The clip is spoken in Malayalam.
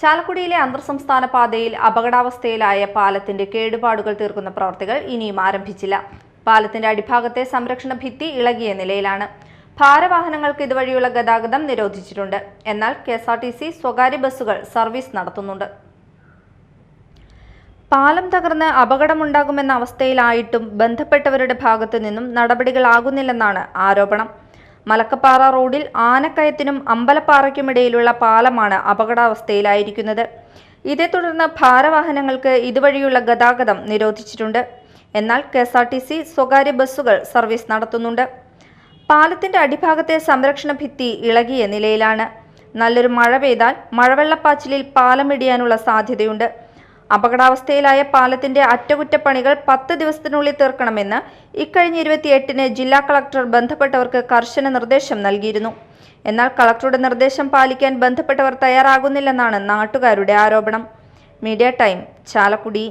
ചാലക്കുടിയിലെ അന്തർസംസ്ഥാന പാതയിൽ അപകടാവസ്ഥയിലായ പാലത്തിന്റെ കേടുപാടുകൾ തീർക്കുന്ന പ്രവൃത്തികൾ ഇനിയും ആരംഭിച്ചില്ല. പാലത്തിന്റെ അടിഭാഗത്തെ സംരക്ഷണ ഭിത്തി ഇളകിയ നിലയിലാണ്. ഭാരവാഹനങ്ങൾക്ക് ഇതുവഴിയുള്ള ഗതാഗതം നിരോധിച്ചിട്ടുണ്ട്. എന്നാൽ KSRTC സ്വകാര്യ ബസ്സുകൾ സർവീസ് നടത്തുന്നുണ്ട്. പാലം തകർന്ന് അപകടമുണ്ടാകുമെന്ന അവസ്ഥയിലായിട്ടും ബന്ധപ്പെട്ടവരുടെ ഭാഗത്തു നിന്നും നടപടികളാകുന്നില്ലെന്നാണ് ആരോപണം. മലക്കപ്പാറ റോഡിൽ ആനക്കയത്തിനും അമ്പലപ്പാറയ്ക്കുമിടയിലുള്ള പാലമാണ് അപകടാവസ്ഥയിലായിരിക്കുന്നത്. ഇതേ തുടർന്ന് ഭാരവാഹനങ്ങൾക്ക് ഇതുവഴിയുള്ള ഗതാഗതം നിരോധിച്ചിട്ടുണ്ട്. എന്നാൽ KSRTC സ്വകാര്യ ബസ്സുകൾ സർവീസ് നടത്തുന്നുണ്ട്. പാലത്തിന്റെ അടിഭാഗത്തെ സംരക്ഷണ ഭിത്തി ഇളകിയ നിലയിലാണ്. നല്ലൊരു മഴ പെയ്താൽ മഴവെള്ളപ്പാച്ചിലിൽ പാലം ഇടിയാനുള്ള സാധ്യതയുണ്ട്. അപകടാവസ്ഥയിലായ പാലത്തിന്റെ അറ്റകുറ്റപ്പണികൾ 10 ദിവസത്തിനുള്ളിൽ തീർക്കണമെന്ന് ഇക്കഴിഞ്ഞ 28-ന് ജില്ലാ കളക്ടർ ബന്ധപ്പെട്ടവർക്ക് കർശന നിർദ്ദേശം നൽകിയിരുന്നു. എന്നാൽ കളക്ടറുടെ നിർദ്ദേശം പാലിക്കാൻ ബന്ധപ്പെട്ടവർ തയ്യാറാകുന്നില്ലെന്നാണ് നാട്ടുകാരുടെ ആരോപണം. Media time, Chalakudy.